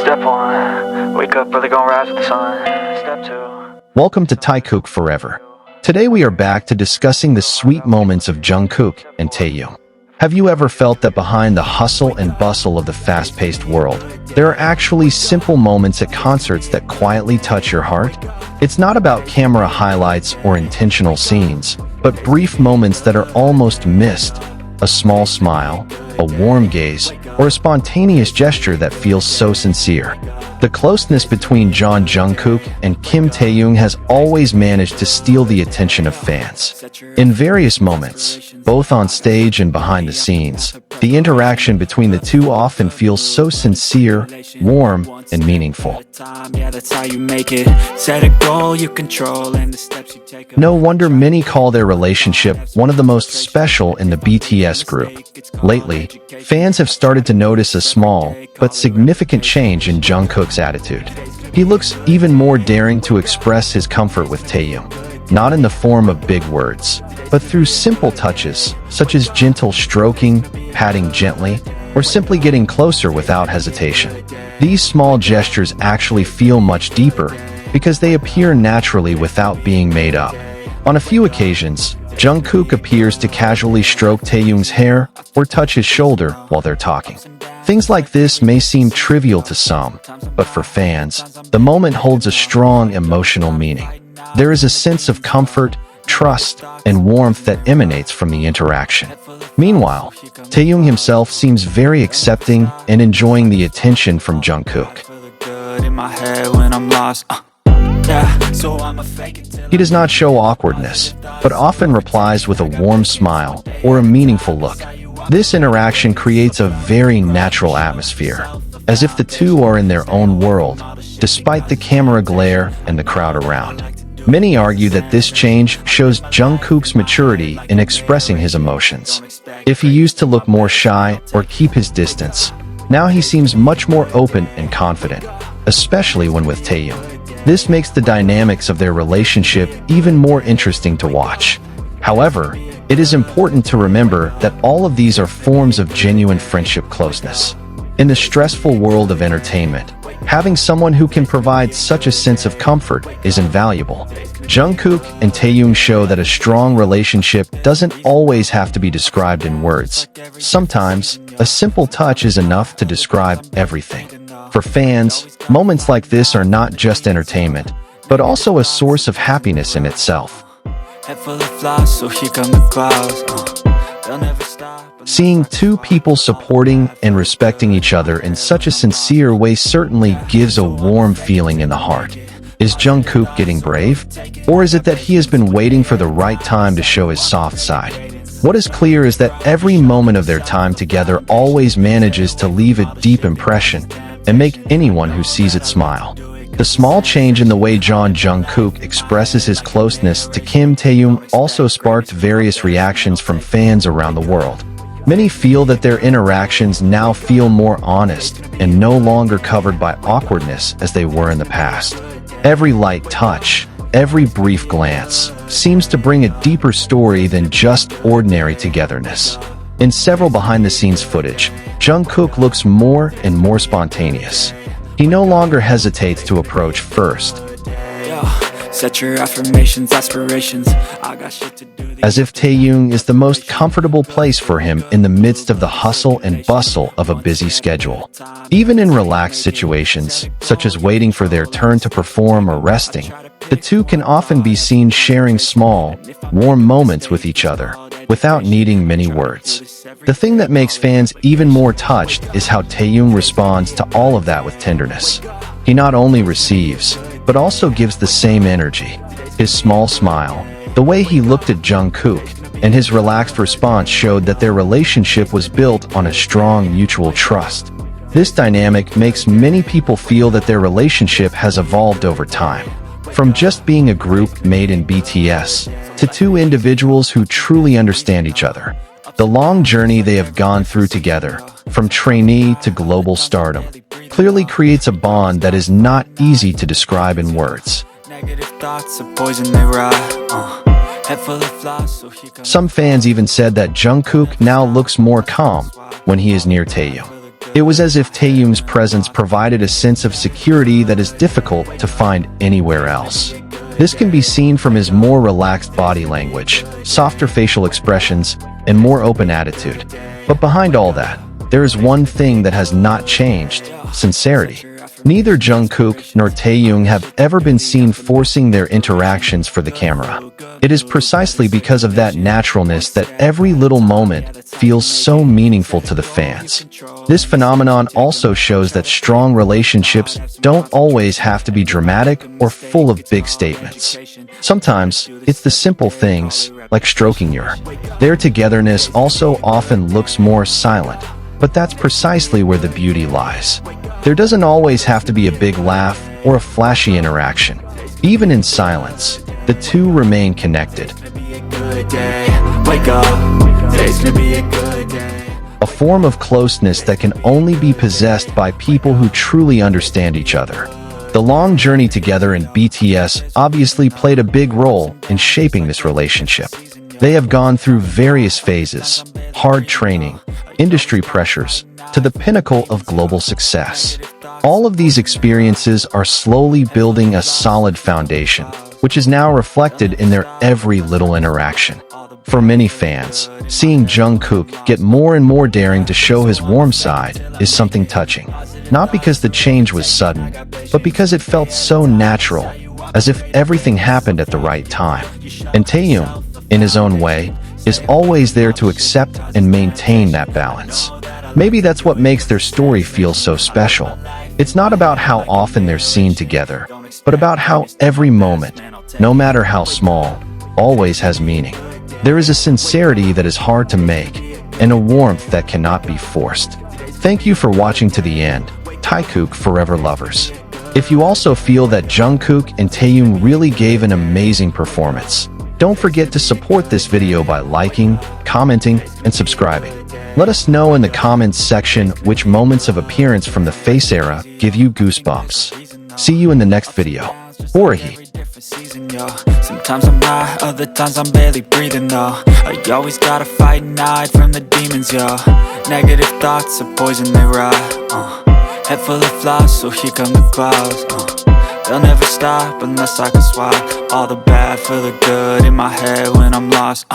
Step 1, wake up early, gonna rise with the sun. Step 2. Welcome to TAEKOOK Forever. Today we are back to discussing the sweet moments of Jungkook and Taehyung. Have you ever felt that behind the hustle and bustle of the fast-paced world, there are actually simple moments at concerts that quietly touch your heart? It's not about camera highlights or intentional scenes, but brief moments that are almost missed. A small smile, a warm gaze, or a spontaneous gesture that feels so sincere. The closeness between Jungkook and Kim Taehyung has always managed to steal the attention of fans. In various moments, both on stage and behind the scenes, the interaction between the two often feels so sincere, warm, and meaningful. No wonder many call their relationship one of the most special in the BTS group. Lately, fans have started to notice a small but significant change in Jungkook's attitude. He looks even more daring to express his comfort with Taehyung, not in the form of big words, but through simple touches, such as gentle stroking, patting gently, or simply getting closer without hesitation. These small gestures actually feel much deeper because they appear naturally without being made up. On a few occasions, Jungkook appears to casually stroke Taehyung's hair or touch his shoulder while they're talking. Things like this may seem trivial to some, but for fans, the moment holds a strong emotional meaning. There is a sense of comfort, trust, and warmth that emanates from the interaction. Meanwhile, Taehyung himself seems very accepting and enjoying the attention from Jungkook. He does not show awkwardness, but often replies with a warm smile or a meaningful look. This interaction creates a very natural atmosphere, as if the two are in their own world, despite the camera glare and the crowd around. Many argue that this change shows Jungkook's maturity in expressing his emotions. If he used to look more shy or keep his distance, now he seems much more open and confident, especially when with Taehyung. This makes the dynamics of their relationship even more interesting to watch. However, it is important to remember that all of these are forms of genuine friendship closeness. In the stressful world of entertainment, having someone who can provide such a sense of comfort is invaluable. Jungkook and Taehyung show that a strong relationship doesn't always have to be described in words. Sometimes, a simple touch is enough to describe everything. For fans, moments like this are not just entertainment, but also a source of happiness in itself. Seeing two people supporting and respecting each other in such a sincere way certainly gives a warm feeling in the heart. Is Jungkook getting brave? Or is it that he has been waiting for the right time to show his soft side? What is clear is that every moment of their time together always manages to leave a deep impression and make anyone who sees it smile. The small change in the way Jungkook expresses his closeness to Kim Taehyung also sparked various reactions from fans around the world. Many feel that their interactions now feel more honest and no longer covered by awkwardness as they were in the past. Every light touch, every brief glance, seems to bring a deeper story than just ordinary togetherness. In several behind-the-scenes footage, Jungkook looks more and more spontaneous. He no longer hesitates to approach first, set your affirmations, aspirations. I got shit to do. As if Taehyung is the most comfortable place for him in the midst of the hustle and bustle of a busy schedule. Even in relaxed situations, such as waiting for their turn to perform or resting, the two can often be seen sharing small, warm moments with each other, without needing many words. The thing that makes fans even more touched is how Taehyung responds to all of that with tenderness. He not only receives, but also gives the same energy. His small smile, the way he looked at Jungkook, and his relaxed response showed that their relationship was built on a strong mutual trust. This dynamic makes many people feel that their relationship has evolved over time. From just being a group made in BTS, to two individuals who truly understand each other. The long journey they have gone through together, from trainee to global stardom, clearly creates a bond that is not easy to describe in words. Some fans even said that Jungkook now looks more calm when he is near Taehyung. It was as if Taehyung's presence provided a sense of security that is difficult to find anywhere else. This can be seen from his more relaxed body language, softer facial expressions, and more open attitude. But behind all that, there is one thing that has not changed: sincerity. Neither Jungkook nor Taehyung have ever been seen forcing their interactions for the camera. It is precisely because of that naturalness that every little moment feels so meaningful to the fans. This phenomenon also shows that strong relationships don't always have to be dramatic or full of big statements. Sometimes, it's the simple things, like stroking their togetherness also often looks more silent, but that's precisely where the beauty lies. There doesn't always have to be a big laugh or a flashy interaction. Even in silence, the two remain connected. A form of closeness that can only be possessed by people who truly understand each other. The long journey together in BTS obviously played a big role in shaping this relationship. They have gone through various phases: hard training, industry pressures, to the pinnacle of global success. All of these experiences are slowly building a solid foundation, which is now reflected in their every little interaction. For many fans, seeing Jungkook get more and more daring to show his warm side is something touching. Not because the change was sudden, but because it felt so natural, as if everything happened at the right time. And Taehyung, in his own way, is always there to accept and maintain that balance. Maybe that's what makes their story feel so special. It's not about how often they're seen together, but about how every moment, no matter how small, always has meaning. There is a sincerity that is hard to make, and a warmth that cannot be forced. Thank you for watching to the end. TAEKOOK Forever Lovers. If you also feel that Jungkook and Taehyung really gave an amazing performance, don't forget to support this video by liking, commenting, and subscribing. Let us know in the comments section which moments of appearance from the Face era give you goosebumps. See you in the next video. Orahi. Sometimes I'm high, other times I'm barely breathing though. I always gotta fight and hide from the demons, yo. Negative thoughts are poison, they ride. Head full of flies, so here come the clouds. They'll never stop unless I can swap all the bad for the good in my head when I'm lost.